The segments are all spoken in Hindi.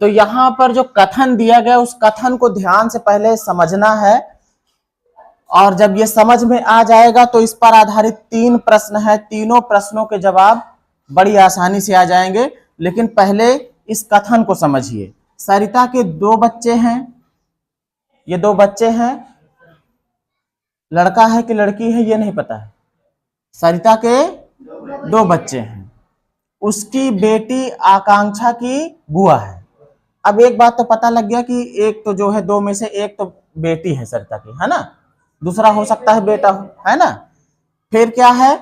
तो यहाँ पर जो कथन दिया गया उस कथन को ध्यान से पहले समझना है, और जब ये समझ में आ जाएगा तो इस पर आधारित 3 प्रश्न है, तीनों प्रश्नों के जवाब बड़ी आसानी से आ जाएंगे। लेकिन पहले इस कथन को समझिए। सरिता के 2 बच्चे हैं, ये 2 बच्चे हैं, लड़का है कि लड़की है ये नहीं पता है। सरिता के 2 बच्चे हैं, उसकी बेटी आकांक्षा की बुआ है। अब एक बात तो पता लग गया कि एक तो जो है 2 में से एक तो बेटी है सरिता की, है ना, दूसरा हो सकता है बेटा हो, है ना। फिर क्या है,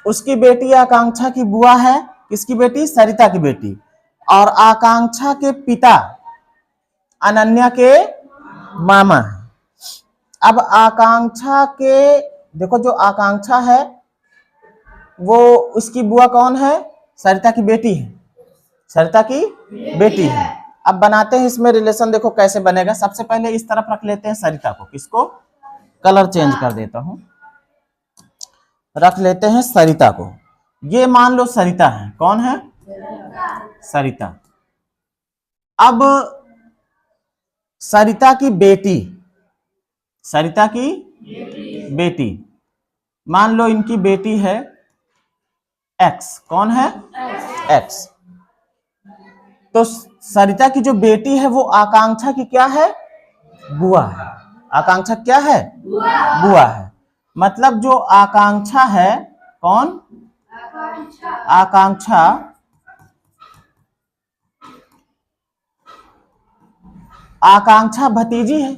उसकी बेटी आकांक्षा की बुआ है, किसकी बेटी, सरिता की बेटी, और आकांक्षा के पिता अनन्या के मामा है। अब आकांक्षा के, देखो जो आकांक्षा है वो उसकी बुआ कौन है, सरिता की बेटी है, सरिता की बेटी है। अब बनाते हैं इसमें रिलेशन, देखो कैसे बनेगा। सबसे पहले इस तरफ रख लेते हैं सरिता को, किसको, कलर चेंज कर देता हूं, रख लेते हैं सरिता को। ये मान लो सरिता है, कौन है, सरिता। अब सरिता की बेटी, सरिता की बेटी, मान लो इनकी बेटी है एक्स, कौन है, एक्स। तो सरिता की जो बेटी है वो आकांक्षा की क्या है, बुआ है। आकांक्षा क्या है, बुआ है। मतलब जो आकांक्षा है, कौन, आकांक्षा आकांक्षा भतीजी है।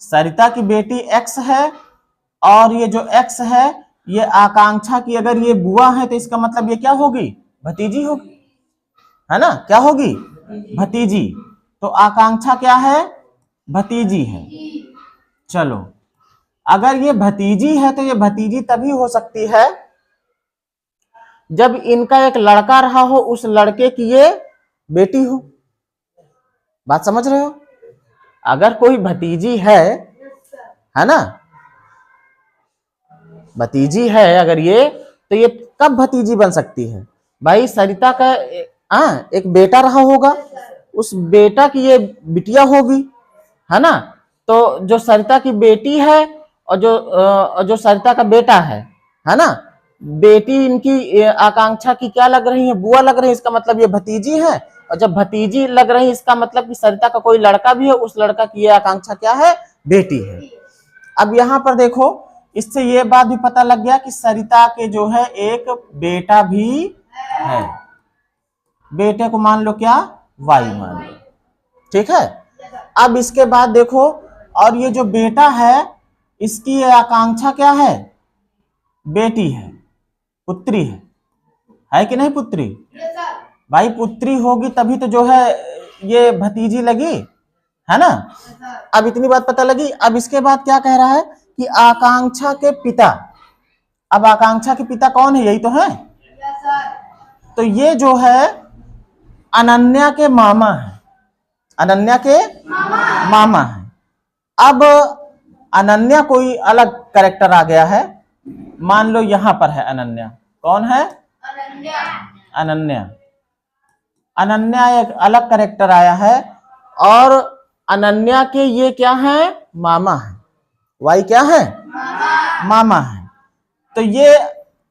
सरिता की बेटी एक्स है और ये जो एक्स है ये आकांक्षा की अगर ये बुआ है तो इसका मतलब ये क्या होगी, भतीजी होगी, है ना, क्या होगी, भतीजी। तो आकांक्षा क्या है, भतीजी है। चलो, अगर ये भतीजी है तो ये भतीजी तभी हो सकती है जब इनका एक लड़का रहा हो, उस लड़के की ये बेटी हो। बात समझ रहे हो। अगर कोई भतीजी है ना, भतीजी है अगर ये, तो ये कब भतीजी बन सकती है भाई, सरिता का एक बेटा रहा होगा, उस बेटा की ये बिटिया होगी, है ना। तो जो सरिता की बेटी है और जो सरिता का बेटा है ना, बेटी इनकी आकांक्षा की क्या लग रही है, बुआ लग रही है, इसका मतलब ये भतीजी है। और जब भतीजी लग रही है इसका मतलब कि सरिता का कोई लड़का भी है, उस लड़का की ये आकांक्षा क्या है, बेटी है। अब यहां पर देखो, इससे ये बात भी पता लग गया कि सरिता के जो है एक बेटा भी है। बेटे को मान लो क्या, वाई मान लो, ठीक है। अब इसके बाद देखो, और ये जो बेटा है इसकी आकांक्षा क्या है, बेटी है, पुत्री है कि नहीं, पुत्री। भाई पुत्री होगी तभी तो जो है ये भतीजी लगी, है ना। अब इतनी बात पता लगी। अब इसके बाद क्या कह रहा है कि आकांक्षा के पिता, अब आकांक्षा के पिता कौन है, यही तो है। तो ये जो है अनन्या के मामा है, अनन्या के मामा है। अब अनन्या कोई अलग कैरेक्टर आ गया है, मान लो यहां पर है अनन्या, कौन है, अनन्या। अनन्या एक अलग कैरेक्टर आया है और अनन्या के ये क्या है, मामा है, वाई क्या है, मामा है। तो ये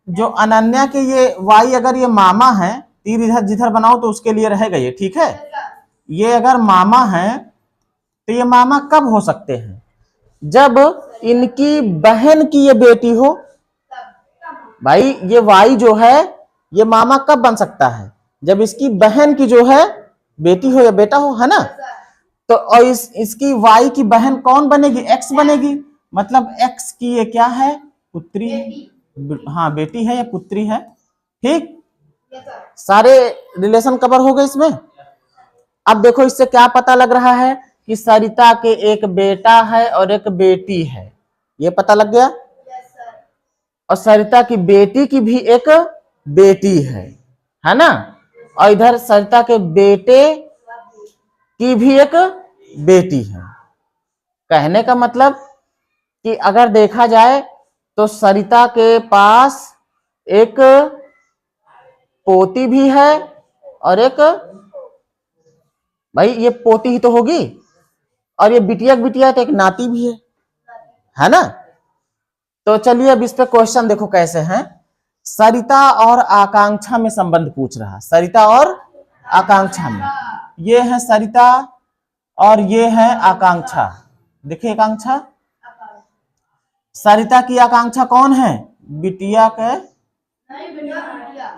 जो अनन्या के ये वाई अगर ये मामा है, तीर इधर जिधर बनाओ तो उसके लिए रहेगा ये, ठीक है। ये अगर मामा है तो ये मामा कब हो सकते हैं, जब इनकी बहन की ये बेटी हो। भाई ये वाई जो है ये मामा कब बन सकता है, जब इसकी बहन की जो है बेटी हो या बेटा हो, है ना। तो और इसकी वाई की बहन कौन बनेगी, एक्स बनेगी। मतलब एक्स की ये क्या है, पुत्री है, हाँ बेटी है या पुत्री है, ठीक। सारे रिलेशन कवर हो गए इसमें। अब देखो इससे क्या पता लग रहा है कि सरिता के एक बेटा है और एक बेटी है, ये पता लग गया। और सरिता की बेटी की भी एक बेटी है ना। और इधर सरिता के बेटे की भी एक बेटी है। कहने का मतलब कि अगर देखा जाए तो सरिता के पास एक पोती भी है और एक भाई ये पोती ही तो होगी, और ये बिटिया बिटिया तो एक नाती भी है ना। तो चलिए अब इस पे क्वेश्चन देखो कैसे हैं। सरिता और आकांक्षा में संबंध पूछ रहा, सरिता और आकांक्षा में। ये है सरिता और ये है आकांक्षा। देखिए आकांक्षा, सरिता की आकांक्षा कौन है? बिटिया के,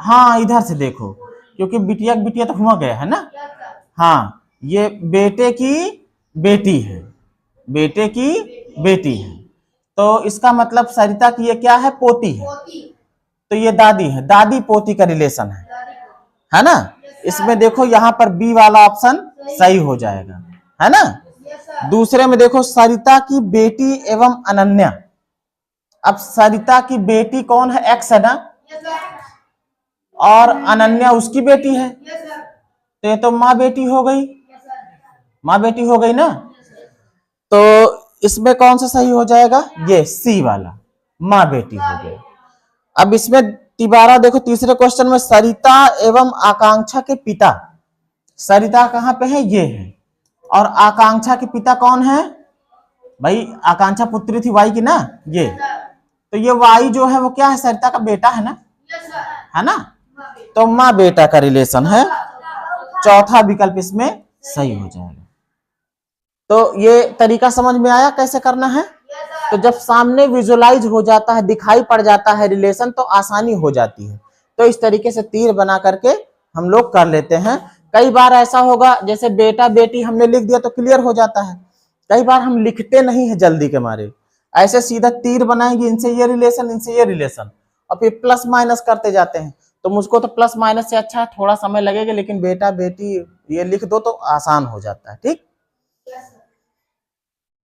हाँ इधर से देखो, क्योंकि बिटिया बिटिया तो हुआ गया है ना। हाँ ये बेटे की बेटी है, बेटे की बेटी है, तो इसका मतलब सरिता की ये क्या है? पोती है। तो ये दादी है, दादी पोती का रिलेशन है ना। इसमें देखो यहाँ पर बी वाला ऑप्शन सही हो जाएगा, है ना। दूसरे में देखो सरिता की बेटी एवं अनन्या। अब सरिता की बेटी कौन है? एक्स है ना, और अनन्या उसकी बेटी है, तो ये तो माँ बेटी हो गई, माँ बेटी हो गई ना। तो इसमें कौन सा सही हो जाएगा? ये सी वाला, माँ बेटी हो गई। अब इसमें तिबारा देखो तीसरे क्वेश्चन में, सरिता एवं आकांक्षा के पिता, सरिता कहां पे है? ये है, और आकांक्षा के पिता कौन है? भाई आकांक्षा पुत्री थी वाई की ना, ये, तो ये वाई जो है वो क्या है? सरिता का बेटा है ना, है ना। तो माँ बेटा का रिलेशन है, चौथा विकल्प इसमें सही हो जाएगा। तो ये तरीका समझ में आया कैसे करना है। तो जब सामने विजुअलाइज हो जाता है, दिखाई पड़ जाता है रिलेशन, तो आसानी हो जाती है। तो इस तरीके से तीर बना करके हम लोग कर लेते हैं। कई बार ऐसा होगा जैसे बेटा बेटी हमने लिख दिया तो क्लियर हो जाता है, कई बार हम लिखते नहीं है जल्दी के मारे, ऐसे सीधा तीर बनाएंगे, इनसे ये रिलेशन, इनसे ये रिलेशन, और फिर प्लस माइनस करते जाते हैं। तो मुझको तो प्लस माइनस से अच्छा है, थोड़ा समय लगेगा, लेकिन बेटा बेटी ये लिख दो तो आसान हो जाता है। ठीक।